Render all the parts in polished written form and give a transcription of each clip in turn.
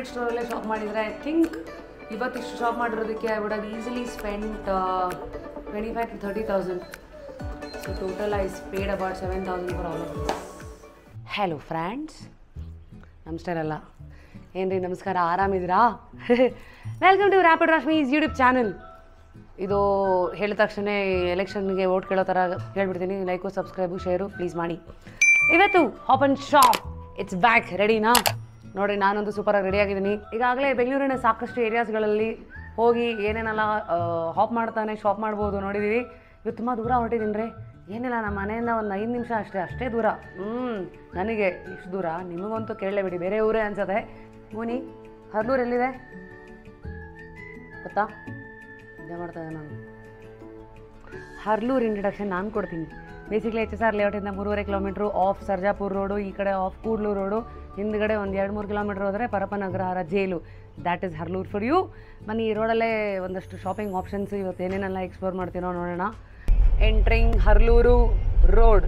Branded ಸ್ಟೋರಲ್ಲೇ shop ಮಾಡಿದರೆ I think ಇವತ್ತಿಷ್ಟು ಶಾಪ್ ಮಾಡಿರೋದಕ್ಕೆ I would have easily spent 25,000 to 30,000. So total I paid about 7,000 for all of this. Hello friends. ನಮಸ್ಕಾರ ಅಲ್ಲ ಏನ್ರಿ ನಮಸ್ಕಾರ, ಆರಾಮಿದ್ದೀರಾ? Welcome to rapid Rashmi's YouTube channel. ಇದು ಹೇಳಿದ ತಕ್ಷಣ ಎಲೆಕ್ಷನ್ಗೆ ವೋಟ್ ಕೇಳೋ ಥರ ಹೇಳ್ಬಿಡ್ತೀನಿ. ಲೈಕು ಸಬ್ಸ್ಕ್ರೈಬು ಶೇರು ಪ್ಲೀಸ್ ಮಾಡಿ. ಇವತ್ತು ಹಾಪ್ ಆ್ಯಂಡ್ ಶಾಪ್ ಇಟ್ಸ್ ಬ್ಯಾಕ್. ರೆಡಿನಾ? ನೋಡಿರಿ, ನಾನಂತೂ ಸೂಪರಾಗಿ ರೆಡಿಯಾಗಿದ್ದೀನಿ. ಈಗಾಗಲೇ ಬೆಂಗಳೂರಿನ ಸಾಕಷ್ಟು ಏರಿಯಾಸ್ಗಳಲ್ಲಿ ಹೋಗಿ ಏನೇನೆಲ್ಲ ಹಾಪ್ ಮಾಡ್ತಾನೆ ಶಾಪ್ ಮಾಡ್ಬೋದು ನೋಡಿದ್ದೀವಿ. ಇವತ್ತು ತುಂಬ ದೂರ ಹೊರಟಿದ್ದೀನಿ ರೀ. ಏನಿಲ್ಲ, ನಮ್ಮ ಮನೆಯಿಂದ ಒಂದು 5 ನಿಮಿಷ ಅಷ್ಟೇ ದೂರ. ನನಗೆ ಇಷ್ಟು ದೂರ, ನಿಮಗಂತೂ ಕೇಳಲೇಬಿಡಿ, ಬೇರೆ ಊರೇ ಅನ್ಸತ್ತೆ. ಮುನಿ ಹರ್ಲೂರು ಎಲ್ಲಿದೆ ಗೊತ್ತಾ? ಇದೇ ಮಾಡ್ತಾಯಿದ್ದೆ ನಾನು. ಹರ್ಲೂರು ಇಂಟ್ರಡಕ್ಷನ್ ನಾನು ಕೊಡ್ತೀನಿ. Basically HSR ಲೇಔಟಿಂದ 3.5 kilometre of Sarjapur road, ಈ ಕಡೆ ಆಫ್ ಕೂಡ್ಲೂರು ರೋಡು, ಹಿಂದ್ಗಡೆ ಒಂದು 2-3 ಕಿಲೋಮೀಟ್ರ್ ಹೋದರೆ Parappana Agrahara jail. That is Harlur for you. ಬನ್ನಿ, ಈ ರೋಡಲ್ಲೇ ಒಂದಷ್ಟು ಶಾಪಿಂಗ್ ಆಪ್ಷನ್ಸ್ ಇವತ್ತು ಏನೇನೆಲ್ಲ ಎಕ್ಸ್ಪ್ಲೋರ್ ಮಾಡ್ತೀನೋ ನೋಡೋಣ. Entering Harlur road.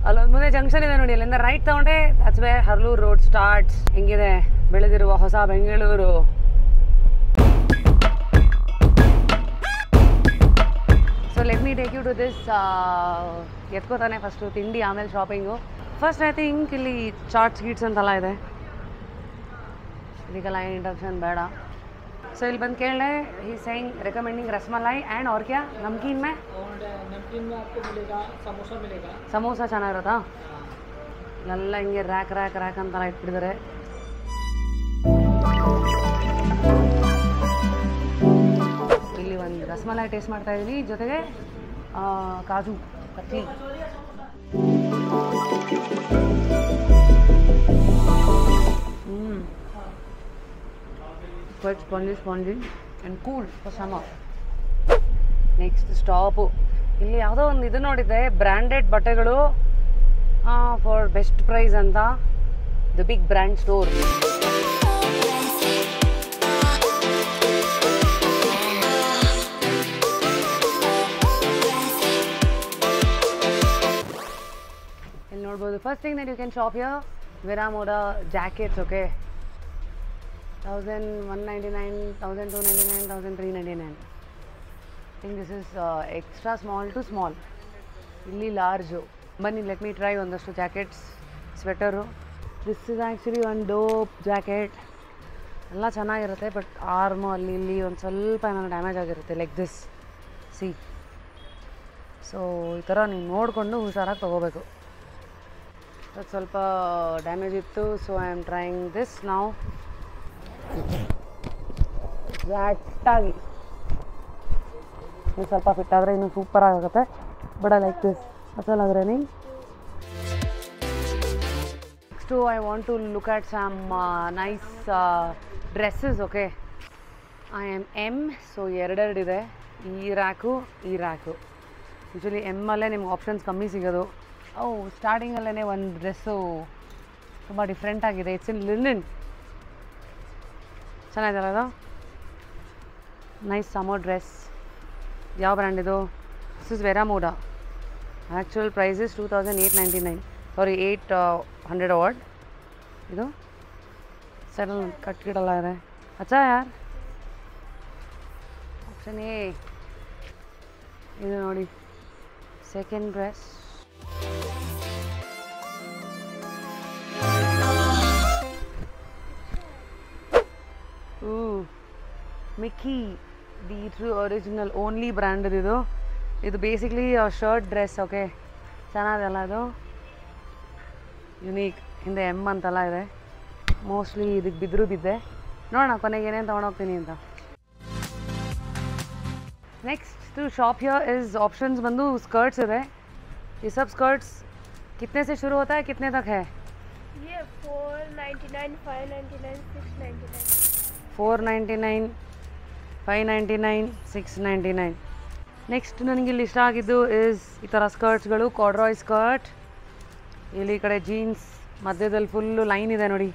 ಅಲ್ಲೊಂದು ಮುಂದೆ ಜಂಕ್ಷನ್ ಇದೆ ನೋಡಿ, ಅಲ್ಲಿಂದ ರೈಟ್ ತಗೊಂಡೆ that's where Harlur road starts. ಹೆಂಗಿದೆ ಬೆಳೆದಿರುವ ಹೊಸ Bengaluru. So let me take you to this. ಎತ್ಕೋತಾನೆ ಫಸ್ಟು ತಿಂಡಿ, ಆಮೇಲೆ ಶಾಪಿಂಗು. ಫಸ್ಟ್ ಐ ಥಿಂಕ್ ಇಲ್ಲಿ ಚಾಟ್ಸ್ ಗೀಟ್ಸ್ ಅಂತೆಲ್ಲ ಇದೆ. ಇದಕ್ಕೆಲ್ಲ ಏನು ಇಂಟ್ರಡಕ್ಷನ್ ಬೇಡ. ಸೊ ಇಲ್ಲಿ ಬಂದು ಕೇಳಿದೆ, he saying recommending rasmalai and और क्या नमकीन में? नमकीन में आपको मिलेगा समोसा मिलेगा. ಸಮೋಸ ಚೆನ್ನಾಗಿರುತ್ತಾ? ಎಲ್ಲ ಹಿಂಗೆ ರ್ಯಾಕ್ ಅಂತೆಲ್ಲ ಇಟ್ಬಿಟ್ಟಿದ್ದಾರೆ. ಇಲ್ಲಿ ಒಂದು ರಸಮಲೈ ಟೇಸ್ಟ್ ಮಾಡ್ತಾ ಇದ್ದೀನಿ, ಜೊತೆಗೆ kaju katli. Quite spongy and cool for summer. Next stop ಇಲ್ಲಿ ಯಾವುದೋ ಒಂದು ಇದು ನೋಡಿದ್ದೆ, ಬ್ರ್ಯಾಂಡೆಡ್ ಬಟ್ಟೆಗಳು ಫಾರ್ ಬೆಸ್ಟ್ ಪ್ರೈಸ್ ಅಂತ, ದ ಬಿಗ್ ಬ್ರ್ಯಾಂಡ್ ಸ್ಟೋರ್. ಇಲ್ಲಿ ನೋಡ್ಬೋದು. First thing that you can shop here Vero Moda jackets. Okay, 1,199, 1,299, 1,399. I think this is extra small to small. ಇಲ್ಲಿ ಲಾರ್ಜು. ಬನ್ನಿ, ಲೆಟ್ ಮೀ ಟ್ರೈ ಒಂದಷ್ಟು jackets, sweater. This is actually ಒಂದು dope jacket. ಎಲ್ಲ ಚೆನ್ನಾಗಿರುತ್ತೆ, but arm ಅಲ್ಲಿ ಇಲ್ಲಿ ಒಂದು ಸ್ವಲ್ಪ ಏನಾದ್ರು ಡ್ಯಾಮೇಜ್ ಆಗಿರುತ್ತೆ, ಲೈಕ್ ದಿಸ್ ಸಿ. ಸೊ ಈ ಥರ ನೀವು ನೋಡಿಕೊಂಡು ಹುಷಾರಾಗಿ ತೊಗೋಬೇಕು. ಅದು ಸ್ವಲ್ಪ ಡ್ಯಾಮೇಜ್ ಇತ್ತು, so I am trying this ನಾವು. ಎಕ್ಸಾಕ್ಟಾಗಿ ಇದು ಸ್ವಲ್ಪ ಫಿಟ್ ಆದರೆ ಇನ್ನೂ ಸೂಪರ್ ಆಗುತ್ತೆ. But I like this. ಅಸಲ್ ಆದರೆ next I want to look at some nice dresses. Okay, I am M, so ಎರಡೆರಡಿದೆ. ಈ ರ್ಯಾಕು. ಯೂಶ್ವಲಿ ಎಮ್ಮಲ್ಲೇ ನಿಮ್ಗೆ ಆಪ್ಷನ್ಸ್ ಕಮ್ಮಿ ಸಿಗೋದು. ಸ್ಟಾರ್ಟಿಂಗಲ್ಲೇ ಒಂದು ಡ್ರೆಸ್ಸು ತುಂಬ ಡಿಫ್ರೆಂಟ್ ಆಗಿದೆ. It's in linen. ಚೆನ್ನಾಗಿದಲ್ಲ ಅದು? Nice summer dress. ಯಾವ ಬ್ರ್ಯಾಂಡ್ ಇದು? This is Vero Moda. Actual price is 2,899, sorry 800 what. ಇದು ಸಡಲ್ ಕಟ್ಗಿಡಲ್ಲ ಇದೆ. ಅಚ್ಚಾ ಯಾರ್ ಆಪ್ಷನ್ ಎ. ಇದು ನೋಡಿ, second dress. Mickey, the true original only brand ಇದು. ಇದು ಬೇಸಿಕ್ಲಿ ಶರ್ಟ್ ಡ್ರೆಸ್. ಓಕೆ, ಚೆನ್ನಾಗಲ್ಲ ಅದು, ಯುನೀಕ್. ಹಿಂದೆ ಎಮ್ ಅಂತೆಲ್ಲ ಇದೆ. ಮೋಸ್ಟ್ಲಿ ಇದಕ್ಕೆ ಬಿದ್ದೆ. ನೋಡೋಣ ಕೊನೆಗೆ ಏನೇನು ತೊಗೊಂಡೋಗ್ತೀನಿ ಅಂತ. Next shop here is options बंदू स्कर्ट्स है। ये सब स्कर्ट्स कितने से शुरू होता है, कितने तक है? ये 499, 599, 699. 499, 599, 699. ನೆಕ್ಸ್ಟ್ ನನಗೆ ಇಲ್ಲಿ ಇಷ್ಟ ಆಗಿದ್ದು ಇಸ್ ಈ ಥರ ಸ್ಕರ್ಟ್ಸ್ಗಳು, ಕಾರ್ಡ್ರಾಯ್ ಸ್ಕರ್ಟ್. ಇಲ್ಲಿ ಈ ಕಡೆ ಜೀನ್ಸ್, ಮಧ್ಯದಲ್ಲಿ ಫುಲ್ಲು ಲೈನ್ ಇದೆ ನೋಡಿ.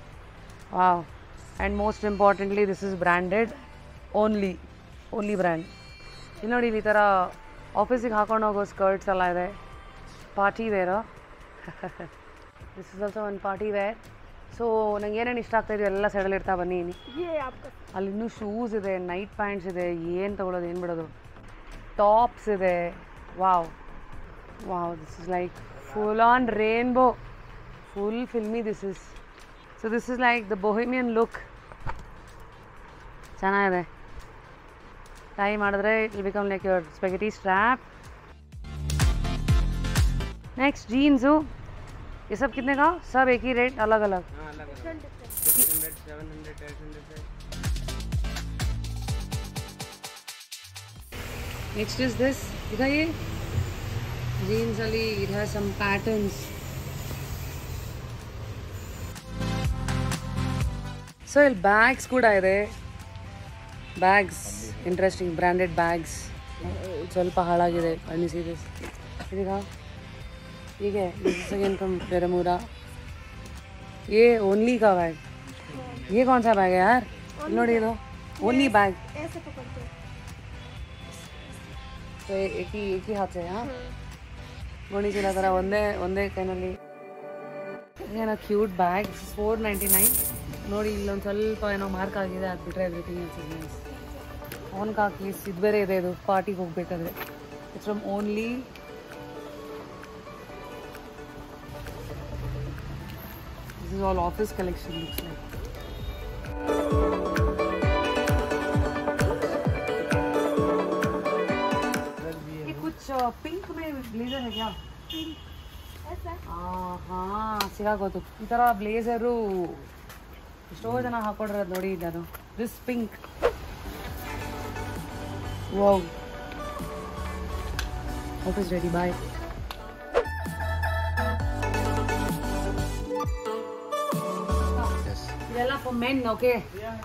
Wow. And most importantly this is branded, only brand. ಇಲ್ಲಿ ನೋಡಿ, ಇಲ್ಲಿ ಈ ಥರ ಆಫೀಸಿಗೆ ಹಾಕೊಂಡು ಹೋಗೋ ಸ್ಕರ್ಟ್ಸ್ ಎಲ್ಲ ಇದೆ. Party wear. This is also one party wear. So ನಂಗೆ ಏನೇನು ಇಷ್ಟ ಆಗ್ತಾಯಿದೆ ಎಲ್ಲ ಸೈಡಲ್ಲಿ ಇರ್ತಾ ಬನ್ನಿ. ये आपका ಅಲ್ಲಿ ಇನ್ನೂ ಶೂಸ್ ಇದೆ, ನೈಟ್ ಪ್ಯಾಂಟ್ಸ್ ಇದೆ, ಏನು ತೊಗೊಳೋದು ಏನು ಬಿಡೋದು, ಟಾಪ್ಸ್ ಇದೆ. Wow wow, this is like full on rainbow, full filmy this is. So this is like the bohemian look. ಚೆನ್ನಾಗಿದೆ. ಟೈ ಮಾಡಿದ್ರೆ it will become like your spaghetti strap. Next jeans हो, ये सब कितने का? सब एक ही रेट, अलग अलग? हाँ अलग अलग, 600, 700, 800 से. नेक्स्ट इज दिस, दिखाइए. जीन्स वाली, it has some patterns. So ಇಲ್ಲಿ ಬ್ಯಾಗ್ಸ್ ಕೂಡ ಇದೆ. Bags interesting branded bags. ಸ್ವಲ್ಪ ಹಾಳಾಗಿದೆ. ಅನ್ನಿಸಿ ದಿಸ್ ಇದೀಗ ठीक है. दिस इज अगेन फ्रॉम पेरामूरा. ये ओनली का बैग. ये कौन सा बैग है यार? नोड़ी दो ओनली बैग. ऐसे पकड़ते हैं. तो एक ही हाथ से हाँ ಗೋಣಿ ಚೀಲ ಥರ ಒಂದೇ ಕೈನಲ್ಲಿ. ಏನೋ ಕ್ಯೂಟ್ ಬ್ಯಾಗ್, 499. ನೋಡಿ ಇಲ್ಲೊಂದು ಸ್ವಲ್ಪ ಏನೋ ಮಾರ್ಕ್ ಆಗಿದೆ, ಅದು ಬಿಟ್ಟರೆ ಎವ್ರಿಥಿಂಗ್ ಇಸ್ ನೈಸ್. ಫೋನ್ಗೆ ಹಾಕಿ ಇದು ಬೇರೆ ಇದೆ, ಇದು ಪಾರ್ಟಿಗೆ ಹೋಗ್ಬೇಕಾದ್ರೆ. It's from only. This is all office collection looks like. ये कुछ पिंक में ब्लेजर है क्या? ऐसा हाँ ಸಿಗಾಗೋತು. ಈ ಥರ ಬ್ಲೇಸರು ಎಷ್ಟೋ ಜನ ಹಾಕೊಂಡಿರೋದು ನೋಡಿ. ನಾನು this pink. Wow, office ready. Bye. ಇದೆಲ್ಲ ಫಾರ್ ಮೆನ್. ಓಕೆ,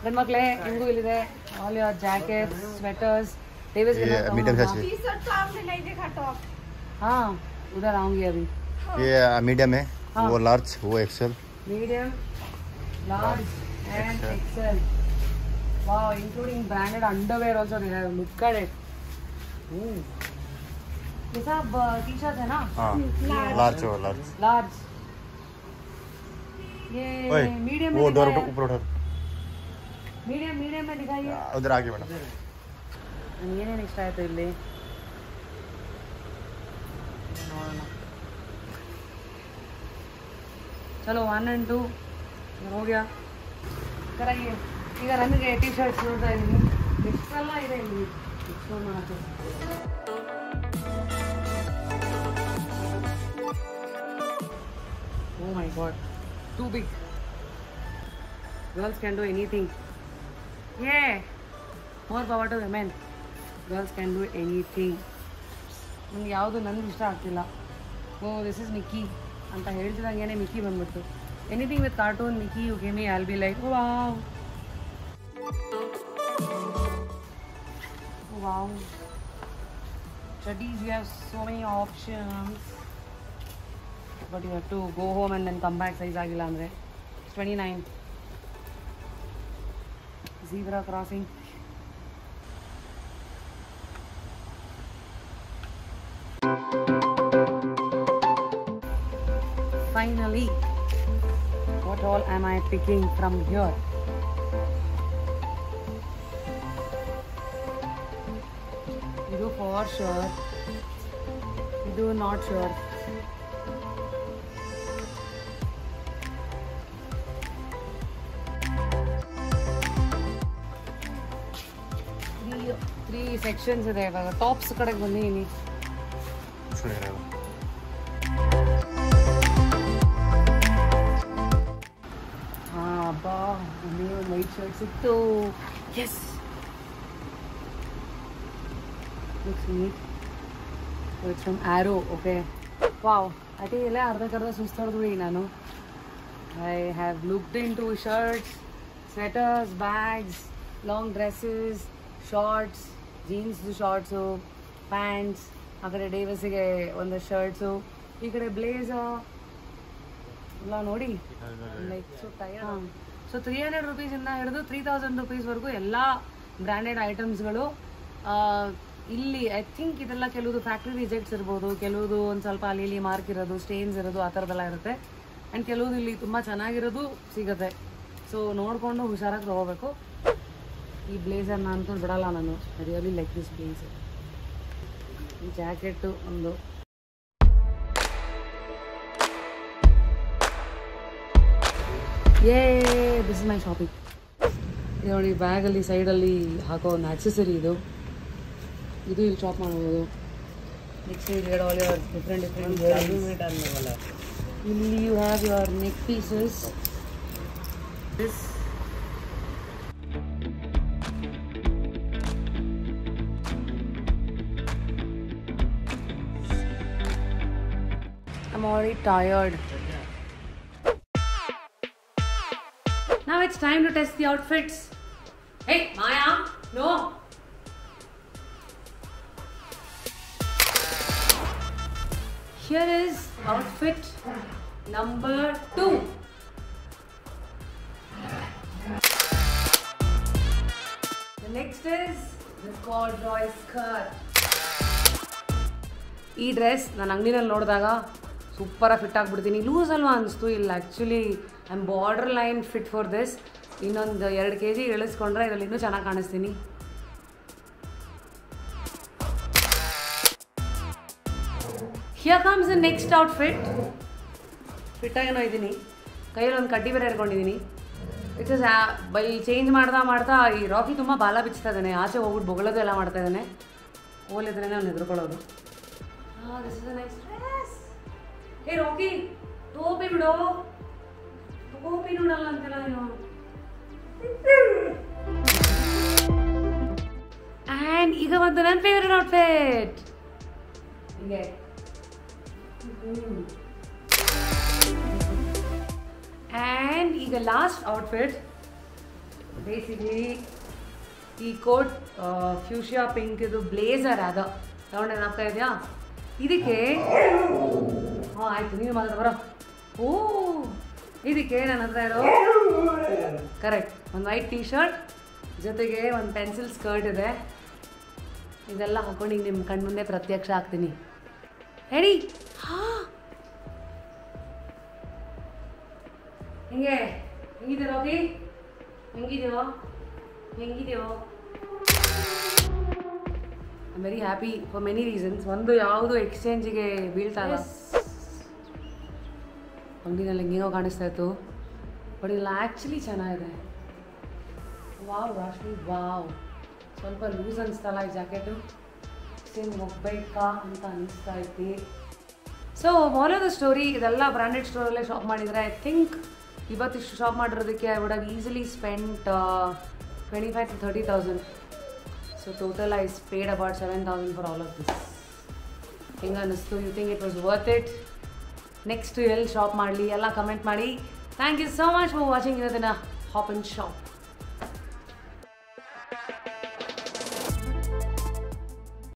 ಗಂಡು ಮಕ್ಕಳೇ ನಿಮಗೂ ಇಲ್ಲಿದೆ. All your jackets, sweaters. Davis के नाम मीडियम साइज टी शर्ट तो आपने नहीं देखा टॉप. हाँ उधर आऊंगी अभी. ये मीडियम है, हाँ. वो लार्ज, वो XL. Medium, large and XL. Wow, including branded underwear also they have. Look at it. ये सब टी शर्ट है ना? हाँ लार्ज हो, लार्ज. लार्ज. ये ओए, मीडियम वो में डोर दिखाया. ऊपर उठा. मीडियम में दिखाइए. उधर आगे मैडम. ಏನೇನು ಇಷ್ಟ ಆಯಿತು ಇಲ್ಲಿ ನೋಡೋಣ. ಚಲೋ 1 and 2 हो गया. ಕರಾಗಿಯೇ ಈಗ ನನಗೆ ಟಿ ಶರ್ಟ್ಸ್ ನೋಡ್ತಾ ಇದ್ದೀನಿ. ಎಷ್ಟೆಲ್ಲ ಇದೆ ಇಲ್ಲಿ ಎಕ್ಸ್ಪ್ಲೋರ್ ಮಾಡೋಕ್ಕೆ. Oh my god, too big. Girls can do anything. Yeah, more power to women. Girls can do anything. ನನಗೆ ಯಾವುದು ನನಗೆ ಇಷ್ಟ ಆಗ್ತಿಲ್ಲ. ಓ ದಿಸ್ ಇಸ್ ಮಿಕ್ಕಿ ಅಂತ ಹೇಳ್ತಿದಂಗೆ ಮಿಕ್ಕಿ ಬಂದ್ಬಿಡ್ತು. Anything with cartoon Mickey you give me, I will be like wow wow. Chadis, you have so many options, but you have to go home and then come back. Size ಆಗಿಲ್ಲ ಅಂದರೆ 29. Zebra crossing. Finally, what all am I picking from here? ಇದು for sure, ಇದು not sure. Three sections ಇದೆ. ಇವಾಗ tops ಕಡೆಗೆ ಬಂದಿದ್ದೀನಿ. ಅಬ್ಬಾ ಒಂದು ವೈಟ್ ಶರ್ಟ್ ಸಿಕ್ತು. Yes, looks neat. So it's from Arrow. Okay, wow, I think ಎಲ್ಲ ಅರ್ಧಕ್ಕರ್ಧ ಸುಸ್ತಾಡ್ಬಿಡಿ ನಾನು. I have looked into shirts, sweaters, bags, long dresses, shorts, jeans shorts, pants. ಆ ಕಡೆ ಡೇವಿಸ್ಗೆ ಒಂದು ಶರ್ಟ್ಸು, ಈ ಕಡೆ ಬ್ಲೇಸರ್ ಎಲ್ಲ ನೋಡಿ. Like so tired. ಹಾಂ, ಸೊ 300 ರೂಪೀಸಿಂದ ಹಿಡಿದು 3000 ರೂಪೀಸ್ವರೆಗೂ ಎಲ್ಲ ಬ್ರ್ಯಾಂಡೆಡ್ ಐಟಮ್ಸ್ಗಳು ಇಲ್ಲಿ. ಐ ಥಿಂಕ್ ಇದೆಲ್ಲ ಕೆಲವುದು ಫ್ಯಾಕ್ಟ್ರಿ ರಿಜೆಕ್ಟ್ಸ್ ಇರ್ಬೋದು, ಕೆಲವುದು ಒಂದು ಸ್ವಲ್ಪ ಅಲ್ಲಿ ಇಲ್ಲಿ ಮಾರ್ಕ್ ಇರೋದು, ಸ್ಟೇನ್ಸ್ ಇರೋದು, ಆ ಥರದ್ದೆಲ್ಲ ಇರುತ್ತೆ. ಆ್ಯಂಡ್ ಕೆಲವುದು ಇಲ್ಲಿ ತುಂಬ ಚೆನ್ನಾಗಿರೋದು ಸಿಗುತ್ತೆ. ಸೊ ನೋಡಿಕೊಂಡು ಹುಷಾರಾಗಿ ತೊಗೋಬೇಕು. ಈ ಬ್ಲೇಸರ್ನ ಅಂದ್ಕೊಂಡು ಬಿಡಲ್ಲ ನಾನು. I really like this blazer. ಈ ಜಾಕೆಟು ಒಂದು ದಿಸ್ ಇಸ್ ಮೈ ಶಾಪಿಂಗ್. ಇದು ನೋಡಿ, ಬ್ಯಾಗಲ್ಲಿ ಸೈಡಲ್ಲಿ ಹಾಕೋ ಒಂದು ಆಕ್ಸೆಸರಿ ಇದು ಇಲ್ಲಿ ಶಾಪ್ ಮಾಡ್ಬೋದು. ನೆಕ್ಸ್ಟ್ ಆಲ್ ಯುವರ್ ಡಿಫ್ರೆಂಟ್ ಇಲ್ಲಿ you have your neck pieces. This I'm already tired. Now it's time to test the outfits. Hey, Maya, no. Here is outfit number 2. The next is the corduroy skirt. ಈ dress ನಾನು ಅಂಗಡಿನಲ್ಲಿ ನೋಡಿದಾಗ ಸೂಪರಾಗಿ fit ಆಗಿಬಿಡ್ತೀನಿ. Loose ಅಲ್ವಾ ಅನಿಸ್ತು. ಇಲ್ಲ, actually I am borderline fit for this. ಇನ್ನೊಂದು 2 kg ಇಳಿಸ್ಕೊಂಡ್ರೆ ಇದರಲ್ಲಿ ಇನ್ನೂ ಚೆನ್ನಾಗಿ ಕಾಣಿಸ್ತೀನಿ. Here comes the next outfit. ಫಿಟ್ಟಾಗೇನೋ ಇದ್ದೀನಿ, ಕೈಯಲ್ಲಿ ಒಂದು ಕಡ್ಡಿ ಬೇರೆ ಹಿಡ್ಕೊಂಡಿದ್ದೀನಿ. ಇಟ್ಸ್ ಬೈ ಚೇಂಜ್ ಮಾಡ್ತಾ ಈ ರಾಕಿ ತುಂಬ ಬಾಲ ಬಿಚ್ತಾ ಇದ್ದಾನೆ. ಆಚೆ ಹೋಗ್ಬಿಟ್ಟು ಬೊಗಳೋದು ಎಲ್ಲ ಮಾಡ್ತಾ ಇದ್ದಾನೆ. ಹೋಲಿದ್ರೇ ಅವ್ನು ಹೆದರ್ಕೊಳ್ಳೋದು. This is a nice dress. Hey Rocky, ಟೋಪಿ ಬಿಡೋ. ಟೋಪಿ ನೋಡಲ್ಲ ಅಂತೆಲ್ಲ ನೀನು. ಆ್ಯಂಡ್ ಈಗ ಬಂತು ನನ್ನ ಫೇವ್ರೆಟ್ ಔಟ್ಫಿಟ್. ಹೀಗೆ ಆ್ಯಂಡ್ ಈಗ ಲಾಸ್ಟ್ ಔಟ್ಫಿಟ್. ಬೇಸಿಕ್ಲಿ ಈ ಕೋಟ್ ಫ್ಯೂಷಿಯಾ ಪಿಂಕ್ ಇದು ಬ್ಲೇಸರ್ ಅದು ತಗೊಂಡೆ ನಾಪ್ತಾ ಇದೆಯಾ ಇದಕ್ಕೆ. ಹಾಂ ಆಯಿತು, ನೀನು ಮಾತ್ರ ಬರೋ. ಓ, ಇದಕ್ಕೆ ನನ್ನ ಹತ್ರ ಇರೋ ಕರೆಕ್ಟ್ ಒಂದು ವೈಟ್ ಟೀ ಶರ್ಟ್ ಜೊತೆಗೆ ಒಂದು ಪೆನ್ಸಿಲ್ ಸ್ಕರ್ಟ್ ಇದೆ. ಇದೆಲ್ಲ ಹಾಕೊಂಡು ಈಗ ನಿಮ್ಮ ಕಣ್ಮುಂದೆ ಪ್ರತ್ಯಕ್ಷ ಆಗ್ತೀನಿ. ಹೇಳಿ. ಹಾಂ, ಹೆಂಗಿದೆ ರೋಗಿ? ಹೆಂಗಿದೆಯೋ? I am very happy for many reasons. ಒಂದು, ಯಾವುದು ಎಕ್ಸ್ಚೇಂಜಿಗೆ ಬೀಳ್ತಾ ಇಲ್ಲ. ಅಂಗಡಿನಲ್ಲಿ ಹೆಂಗೋ ಕಾಣಿಸ್ತಾ ಇತ್ತು, ಬಟ್ ಇಲ್ಲ ಆ್ಯಕ್ಚುಲಿ ಚೆನ್ನಾಗಿದೆ. Wow Rashmi, wow. ಸ್ವಲ್ಪ ಲೂಸ್ ಅನಿಸ್ತಲ್ಲ ಈ ಜಾಕೆಟು. ಸೇಮ್ ಹೋಗ್ಬೇಕಾ ಅಂತ ಅನಿಸ್ತಾ ಇತ್ತು. So mall of the story, ಇದೆಲ್ಲ ಬ್ರ್ಯಾಂಡೆಡ್ ಸ್ಟೋರಲ್ಲೇ ಶಾಪ್ ಮಾಡಿದರೆ ಐ ಥಿಂಕ್ ಇವತ್ತಿಷ್ಟು ಶಾಪ್ ಮಾಡಿರೋದಕ್ಕೆ I would have easily spent 25,000 to 30,000. So total I paid about 7,000 for all of this. ಹೆಂಗೆ ಅನ್ನಿಸ್ತು? You think it was worth it? Next ಎಲ್ಲಿ shop ಮಾಡಲಿ ಎಲ್ಲ ಕಮೆಂಟ್ ಮಾಡಿ. Thank you so much for watching ಇವತ್ತಿನ ಹಾಪ್ and shop.